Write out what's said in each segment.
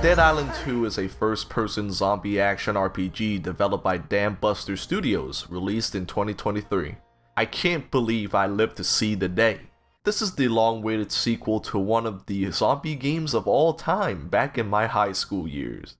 Dead Island 2 is a first-person zombie action RPG developed by Dam Buster Studios, released in 2023. I can't believe I lived to see the day. This is the long-awaited sequel to one of the zombie games of all time back in my high school years.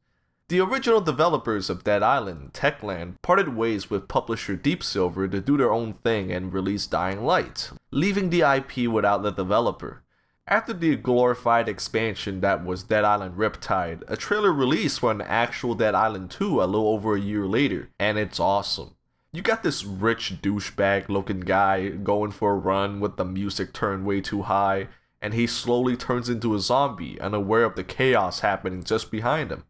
The original developers of Dead Island, Techland, parted ways with publisher Deep Silver to do their own thing and release Dying Light, leaving the IP without the developer. After the glorified expansion that was Dead Island Riptide, a trailer released for an actual Dead Island 2 a little over a year later, and it's awesome. You got this rich douchebag looking guy going for a run with the music turned way too high, and he slowly turns into a zombie, unaware of the chaos happening just behind him.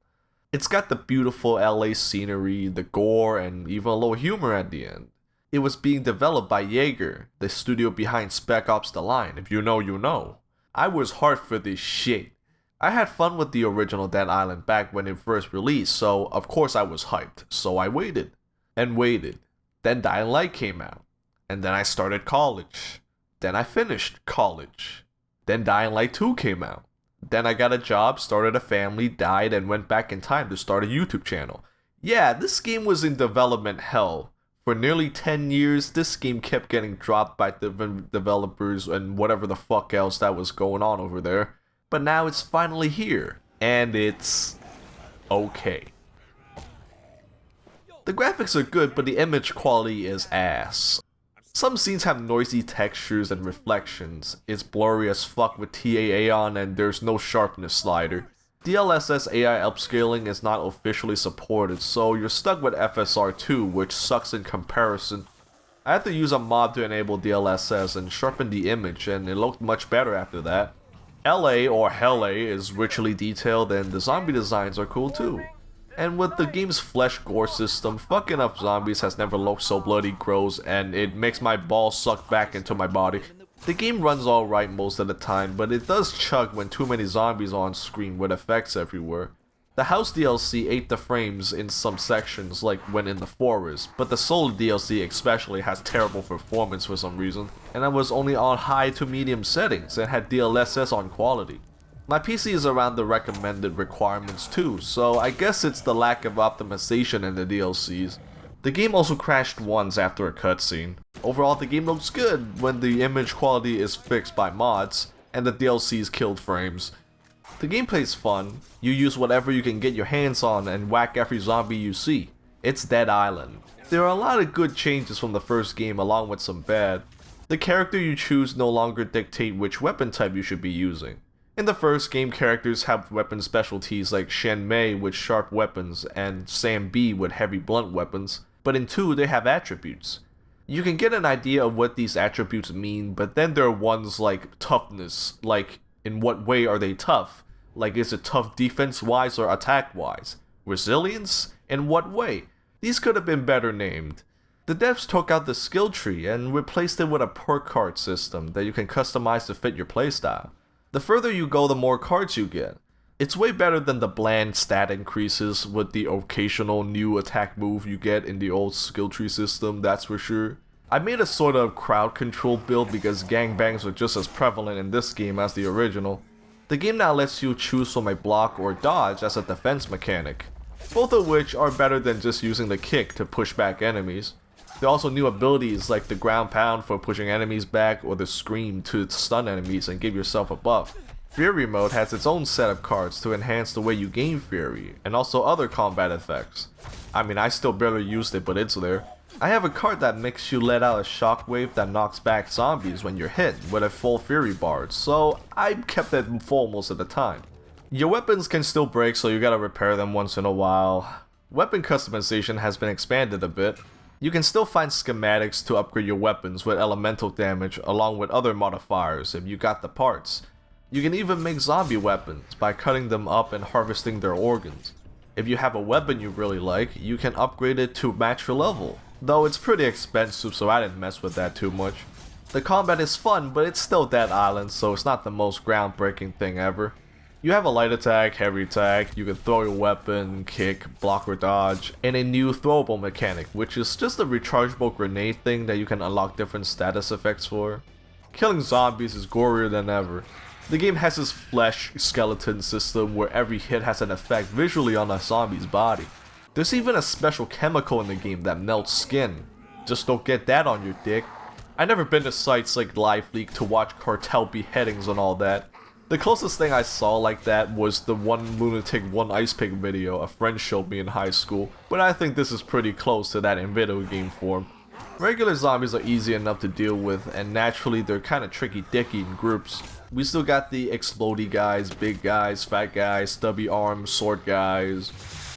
It's got the beautiful LA scenery, the gore, and even a little humor at the end. It was being developed by Jaeger, the studio behind Spec Ops: The Line. If you know, you know. I was hard for this shit. I had fun with the original Dead Island back when it first released, so of course I was hyped. So I waited, and waited. Then Dying Light came out, and then I started college. Then I finished college. Then Dying Light 2 came out. Then I got a job, started a family, died, and went back in time to start a YouTube channel. Yeah, this game was in development hell. For nearly 10 years, this game kept getting dropped by the developers and whatever the fuck else that was going on over there. But now it's finally here, and it's okay. The graphics are good, but the image quality is ass. Some scenes have noisy textures and reflections, it's blurry as fuck with TAA on, and there's no sharpness slider. DLSS AI upscaling is not officially supported, so you're stuck with FSR2, which sucks in comparison. I had to use a mod to enable DLSS and sharpen the image, and it looked much better after that. LA or Hell A is richly detailed, and the zombie designs are cool too. And with the game's flesh gore system, fucking up zombies has never looked so bloody gross, and it makes my balls suck back into my body. The game runs alright most of the time, but it does chug when too many zombies are on screen with effects everywhere. The House DLC ate the frames in some sections, like when in the forest, but the Solo DLC especially has terrible performance for some reason, and I was only on high to medium settings and had DLSS on quality. My PC is around the recommended requirements too, so I guess it's the lack of optimization in the DLCs. The game also crashed once after a cutscene. Overall, the game looks good when the image quality is fixed by mods, and the DLCs killed frames. The gameplay's fun, you use whatever you can get your hands on and whack every zombie you see. It's Dead Island. There are a lot of good changes from the first game along with some bad. The character you choose no longer dictate which weapon type you should be using. In the first game, characters have weapon specialties like Shen Mei with sharp weapons and Sam B with heavy blunt weapons, but in 2 they have attributes. You can get an idea of what these attributes mean, but then there are ones like toughness, like in what way are they tough? Like is it tough defense-wise or attack-wise? Resilience? In what way? These could have been better named. The devs took out the skill tree and replaced it with a perk card system that you can customize to fit your playstyle. The further you go, the more cards you get. It's way better than the bland stat increases with the occasional new attack move you get in the old skill tree system, that's for sure. I made a sort of crowd control build because gangbangs are just as prevalent in this game as the original. The game now lets you choose from a block or dodge as a defense mechanic, both of which are better than just using the kick to push back enemies. There are also new abilities like the ground pound for pushing enemies back or the scream to stun enemies and give yourself a buff. Fury mode has its own set of cards to enhance the way you gain fury, and also other combat effects. I mean, I still barely used it, but it's there. I have a card that makes you let out a shockwave that knocks back zombies when you're hit with a full fury bar, so I kept it full most of the time. Your weapons can still break, so you gotta repair them once in a while. Weapon customization has been expanded a bit. You can still find schematics to upgrade your weapons with elemental damage along with other modifiers if you got the parts. You can even make zombie weapons by cutting them up and harvesting their organs. If you have a weapon you really like, you can upgrade it to match your level, though it's pretty expensive so I didn't mess with that too much. The combat is fun, but it's still Dead Island, so it's not the most groundbreaking thing ever. You have a light attack, heavy attack, you can throw your weapon, kick, block or dodge, and a new throwable mechanic, which is just a rechargeable grenade thing that you can unlock different status effects for. Killing zombies is gorier than ever. The game has this flesh skeleton system where every hit has an effect visually on a zombie's body. There's even a special chemical in the game that melts skin. Just don't get that on your dick. I never been to sites like LiveLeak to watch cartel beheadings and all that. The closest thing I saw like that was the one lunatic one ice pick video a friend showed me in high school, but I think this is pretty close to that in video game form. Regular zombies are easy enough to deal with, and naturally they're kinda tricky dicky in groups. We still got the explodey guys, big guys, fat guys, stubby arms, sword guys.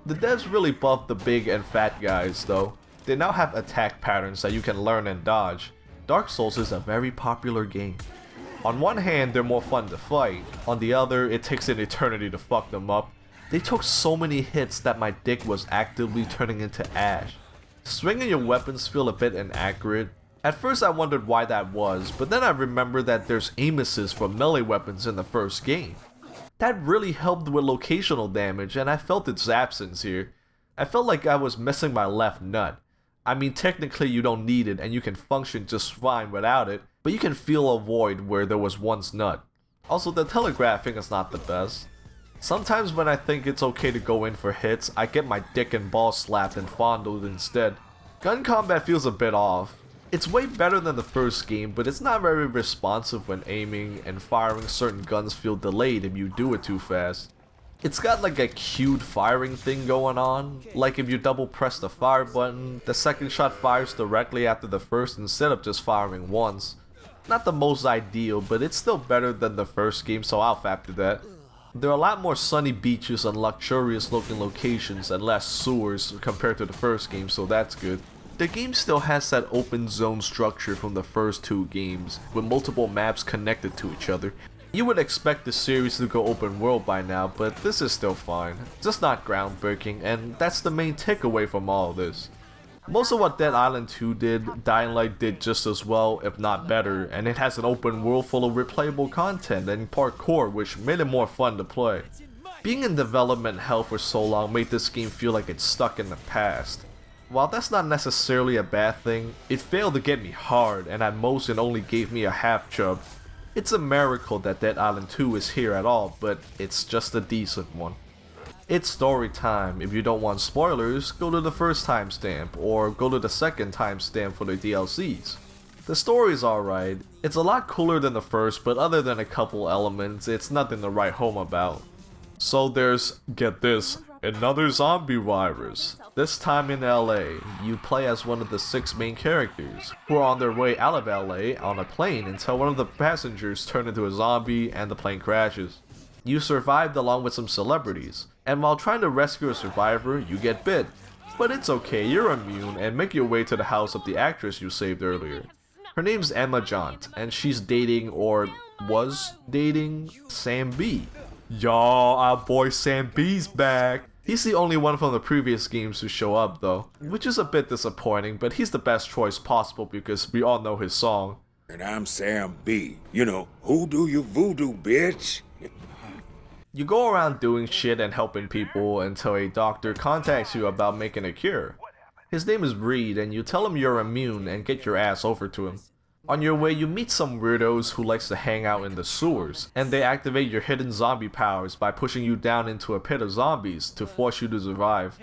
The devs really buffed the big and fat guys though. They now have attack patterns that you can learn and dodge. Dark Souls is a very popular game. On one hand, they're more fun to fight. On the other, it takes an eternity to fuck them up. They took so many hits that my dick was actively turning into ash. Swinging your weapons feel a bit inaccurate. At first I wondered why that was, but then I remembered that there's aim assist for melee weapons in the first game. That really helped with locational damage, and I felt its absence here. I felt like I was missing my left nut. I mean, technically you don't need it and you can function just fine without it, but you can feel a void where there was once nut. Also, the telegraphing is not the best. Sometimes when I think it's okay to go in for hits, I get my dick and balls slapped and fondled instead. Gun combat feels a bit off. It's way better than the first game, but it's not very responsive when aiming, and firing certain guns feel delayed if you do it too fast. It's got like a cued firing thing going on, like if you double press the fire button, the second shot fires directly after the first instead of just firing once. Not the most ideal, but it's still better than the first game, so I'll factor that. There are a lot more sunny beaches and luxurious looking locations and less sewers compared to the first game, so that's good. The game still has that open zone structure from the first two games, with multiple maps connected to each other. You would expect the series to go open world by now, but this is still fine. Just not groundbreaking, and that's the main takeaway from all of this. Most of what Dead Island 2 did, Dying Light did just as well, if not better, and it has an open world full of replayable content and parkour which made it more fun to play. Being in development hell for so long made this game feel like it's stuck in the past. While that's not necessarily a bad thing, it failed to get me hard, and at most it only gave me a half chub. It's a miracle that Dead Island 2 is here at all, but it's just a decent one. It's story time. If you don't want spoilers, go to the first timestamp, or go to the second timestamp for the DLCs. The story's alright. It's a lot cooler than the first, but other than a couple elements, it's nothing to write home about. So there's, get this, another zombie virus. This time in LA, you play as one of the 6 main characters, who are on their way out of LA on a plane until one of the passengers turns into a zombie and the plane crashes. You survived along with some celebrities, and while trying to rescue a survivor, you get bit. But it's okay, you're immune, and make your way to the house of the actress you saved earlier. Her name's Emma Jaunt, and she's dating, or was dating, Sam B. Y'all, our boy Sam B's back. He's the only one from the previous games to show up though, which is a bit disappointing, but he's the best choice possible because we all know his song. And I'm Sam B. You know, who do you voodoo, bitch? You go around doing shit and helping people until a doctor contacts you about making a cure. His name is Reed, and you tell him you're immune and get your ass over to him. On your way, you meet some weirdos who likes to hang out in the sewers, and they activate your hidden zombie powers by pushing you down into a pit of zombies to force you to survive.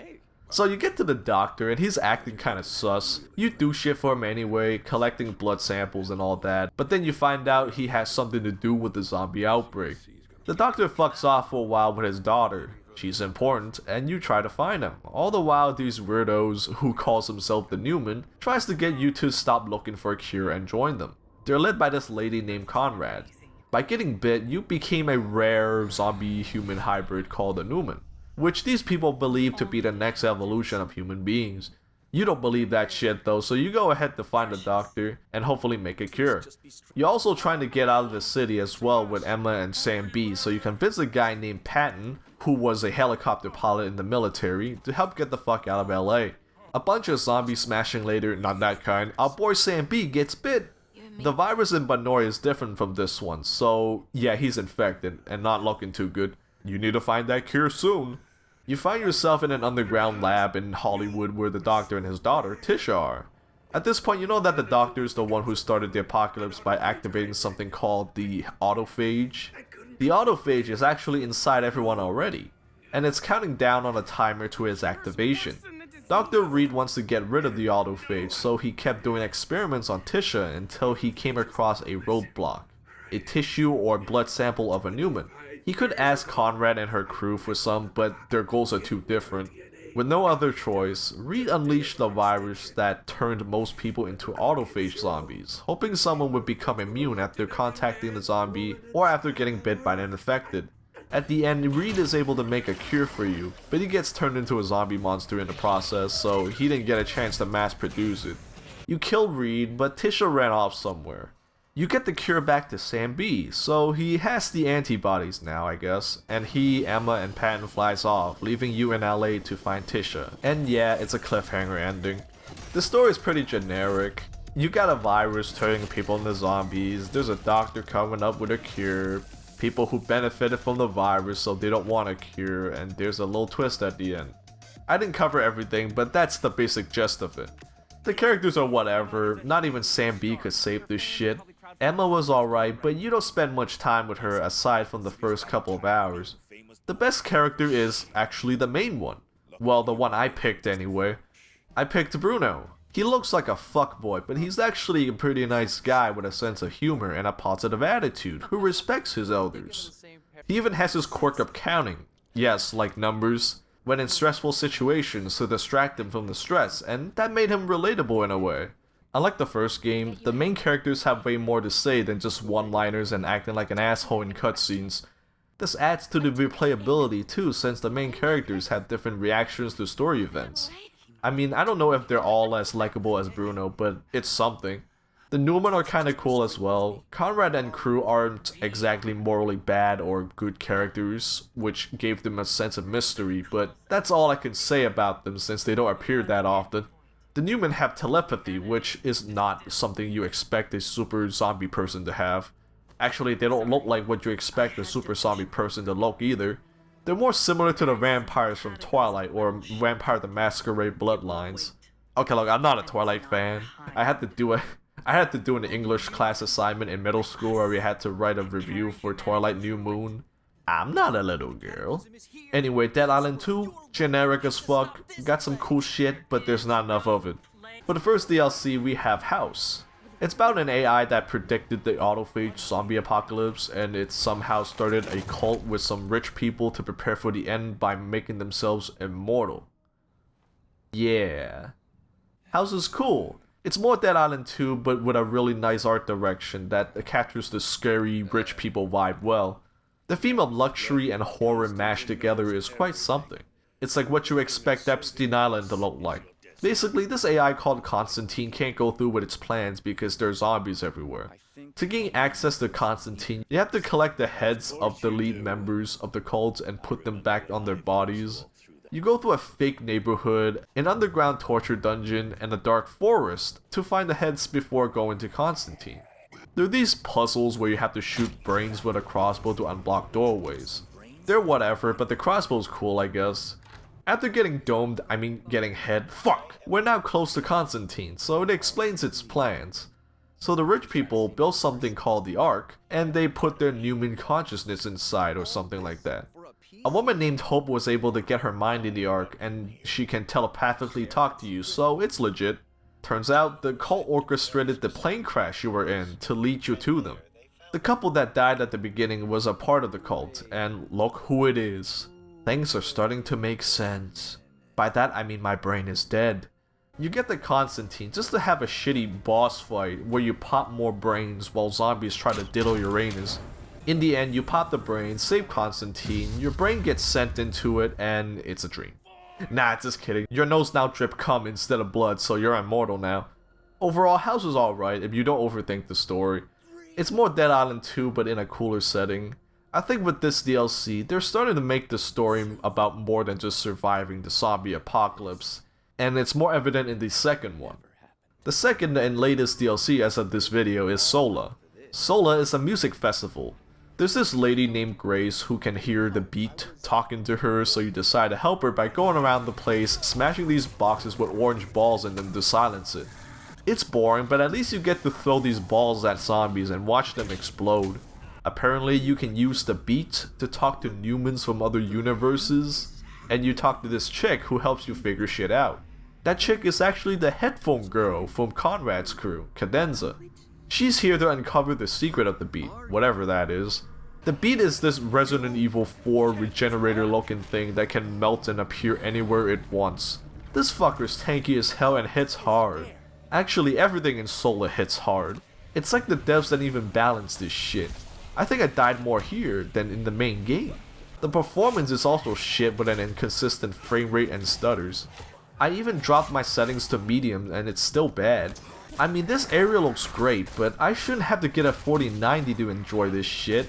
So you get to the doctor, and he's acting kinda sus. You do shit for him anyway, collecting blood samples and all that, but then you find out he has something to do with the zombie outbreak. The doctor fucks off for a while with his daughter. She's important, and you try to find him. All the while, these weirdos, who calls himself the Newman, tries to get you to stop looking for a cure and join them. They're led by this lady named Conrad. By getting bit, you became a rare zombie-human hybrid called the Newman, which these people believe to be the next evolution of human beings. You don't believe that shit though, so you go ahead to find a doctor and hopefully make a cure. You're also trying to get out of the city as well with Emma and Sam B, so you convince a guy named Patton, who was a helicopter pilot in the military, to help get the fuck out of LA. A bunch of zombies smashing later, not that kind, our boy Sam B gets bit. The virus in Banoi is different from this one, so yeah, he's infected and not looking too good. You need to find that cure soon. You find yourself in an underground lab in Hollywood where the doctor and his daughter, Tisha, are. At this point, you know that the doctor is the one who started the apocalypse by activating something called the autophage. The autophage is actually inside everyone already, and it's counting down on a timer to its activation. Dr. Reed wants to get rid of the autophage, so he kept doing experiments on Tisha until he came across a roadblock, a tissue or blood sample of a Newman. He could ask Conrad and her crew for some, but their goals are too different. With no other choice, Reed unleashed the virus that turned most people into autophage zombies, hoping someone would become immune after contacting the zombie or after getting bit by an infected. At the end, Reed is able to make a cure for you, but he gets turned into a zombie monster in the process, so he didn't get a chance to mass produce it. You kill Reed, but Tisha ran off somewhere. You get the cure back to Sam B, so he has the antibodies now, I guess, and he, Emma, and Patton flies off, leaving you in LA to find Tisha. And yeah, it's a cliffhanger ending. The story is pretty generic. You got a virus turning people into zombies, there's a doctor coming up with a cure, people who benefited from the virus so they don't want a cure, and there's a little twist at the end. I didn't cover everything, but that's the basic gist of it. The characters are whatever, not even Sam B could save this shit. Emma was alright, but you don't spend much time with her aside from the first couple of hours. The best character is actually the main one. Well, the one I picked anyway. I picked Bruno. He looks like a fuckboy, but he's actually a pretty nice guy with a sense of humor and a positive attitude who respects his elders. He even has his quirk of counting. Yes, like numbers. When in stressful situations to distract him from the stress, and that made him relatable in a way. Unlike the first game, the main characters have way more to say than just one-liners and acting like an asshole in cutscenes. This adds to the replayability too, since the main characters have different reactions to story events. I mean, I don't know if they're all as likable as Bruno, but it's something. The Newmen are kinda cool as well. Conrad and crew aren't exactly morally bad or good characters, which gave them a sense of mystery, but that's all I can say about them since they don't appear that often. The Newmen have telepathy, which is not something you expect a super zombie person to have. Actually, they don't look like what you expect a super zombie person to look either. They're more similar to the vampires from Twilight or Vampire the Masquerade Bloodlines. Okay, look, I'm not a Twilight fan. I had to do an English class assignment in middle school where we had to write a review for Twilight New Moon. I'm not a little girl. Anyway, Dead Island 2, generic as fuck, got some cool shit, but there's not enough of it. For the first DLC, we have House. It's about an AI that predicted the autophage zombie apocalypse, and it somehow started a cult with some rich people to prepare for the end by making themselves immortal. Yeah. House is cool. It's more Dead Island 2, but with a really nice art direction that captures the scary rich people vibe well. The theme of luxury and horror mashed together is quite something. It's like what you expect Epstein Island to look like. Basically, this AI called Constantine can't go through with its plans because there are zombies everywhere. To gain access to Constantine, you have to collect the heads of the lead members of the cult and put them back on their bodies. You go through a fake neighborhood, an underground torture dungeon, and a dark forest to find the heads before going to Constantine. There are these puzzles where you have to shoot brains with a crossbow to unblock doorways. They're whatever, but the crossbow's cool, I guess. After getting domed, we're now close to Constantine, so it explains its plans. So the rich people built something called the Ark, and they put their Newman consciousness inside or something like that. A woman named Hope was able to get her mind in the Ark, and she can telepathically talk to you, so it's legit. Turns out, the cult orchestrated the plane crash you were in to lead you to them. The couple that died at the beginning was a part of the cult, and look who it is. Things are starting to make sense. By that I mean my brain is dead. You get the Constantine just to have a shitty boss fight where you pop more brains while zombies try to diddle Uranus. In the end, you pop the brain, save Constantine, your brain gets sent into it, and it's a dream. Nah, just kidding. Your nose now drip cum instead of blood, so you're immortal now. Overall, House is alright if you don't overthink the story. It's more Dead Island 2, but in a cooler setting. I think with this DLC, they're starting to make the story about more than just surviving the zombie apocalypse, and it's more evident in the second one. The second and latest DLC as of this video is Sola. Sola is a music festival. There's this lady named Grace who can hear the beat talking to her, so you decide to help her by going around the place smashing these boxes with orange balls in them to silence it. It's boring, but at least you get to throw these balls at zombies and watch them explode. Apparently you can use the beat to talk to humans from other universes, and you talk to this chick who helps you figure shit out. That chick is actually the headphone girl from Conrad's crew, Cadenza. She's here to uncover the secret of the beat, whatever that is. The beat is this Resident Evil 4 regenerator looking thing that can melt and appear anywhere it wants. This fucker's tanky as hell and hits hard. Actually, everything in Sola hits hard. It's like the devs didn't even balance this shit. I think I died more here than in the main game. The performance is also shit with an inconsistent frame rate and stutters. I even dropped my settings to medium and it's still bad. I mean, this area looks great, but I shouldn't have to get a 4090 to enjoy this shit.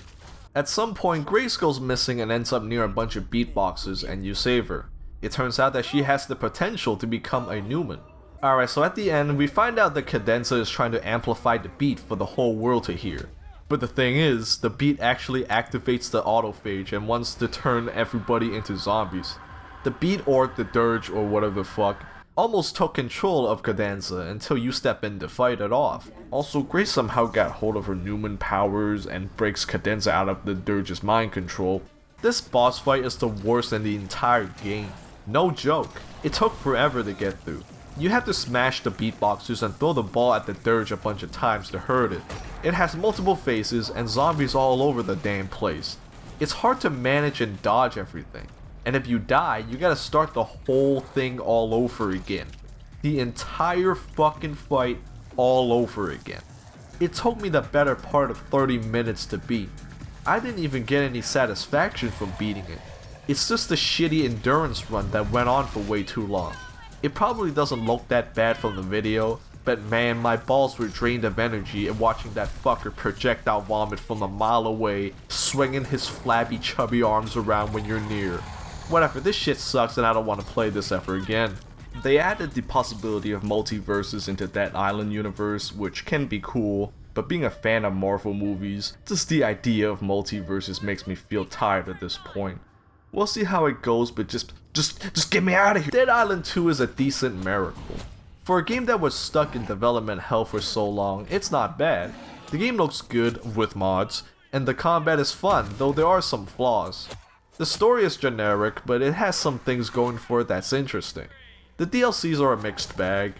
At some point, Grace goes missing and ends up near a bunch of beatboxes and you save her. It turns out that she has the potential to become a Newman. Alright, so at the end, we find out that Cadenza is trying to amplify the beat for the whole world to hear. But the thing is, the beat actually activates the autophage and wants to turn everybody into zombies. The beat or the dirge or whatever the fuck almost took control of Cadenza until you step in to fight it off. Also, Grace somehow got hold of her Newman powers and breaks Cadenza out of the dirge's mind control. This boss fight is the worst in the entire game. No joke. It took forever to get through. You have to smash the beatboxers and throw the ball at the dirge a bunch of times to hurt it. It has multiple phases and zombies all over the damn place. It's hard to manage and dodge everything. And if you die, you gotta start the whole thing all over again. The entire fucking fight all over again. It took me the better part of 30 minutes to beat. I didn't even get any satisfaction from beating it. It's just a shitty endurance run that went on for way too long. It probably doesn't look that bad from the video, but man, my balls were drained of energy at watching that fucker projectile vomit from a mile away, swinging his flabby chubby arms around when you're near. Whatever, this shit sucks and I don't want to play this ever again. They added the possibility of multiverses into that island universe, which can be cool, but being a fan of Marvel movies, just the idea of multiverses makes me feel tired at this point. We'll see how it goes, but just get me out of here. Dead Island 2 is a decent miracle. For a game that was stuck in development hell for so long, it's not bad. The game looks good with mods, and the combat is fun, though there are some flaws. The story is generic, but it has some things going for it that's interesting. The DLCs are a mixed bag.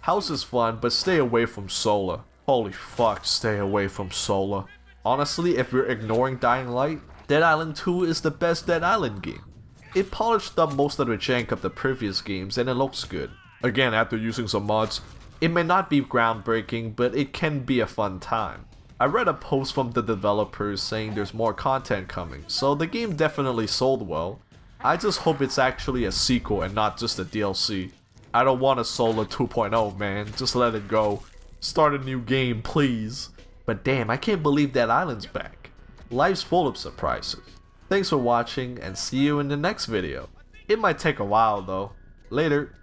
House is fun, but stay away from Sola. Holy fuck, stay away from Sola. Honestly, if you're ignoring Dying Light, Dead Island 2 is the best Dead Island game. It polished up most of the jank of the previous games and it looks good. Again, after using some mods, it may not be groundbreaking, but it can be a fun time. I read a post from the developers saying there's more content coming, so the game definitely sold well. I just hope it's actually a sequel and not just a DLC. I don't want a Sola 2.0, man, just let it go. Start a new game, please. But damn, I can't believe Dead Island's back. Life's full of surprises. Thanks for watching and see you in the next video. It might take a while though. Later.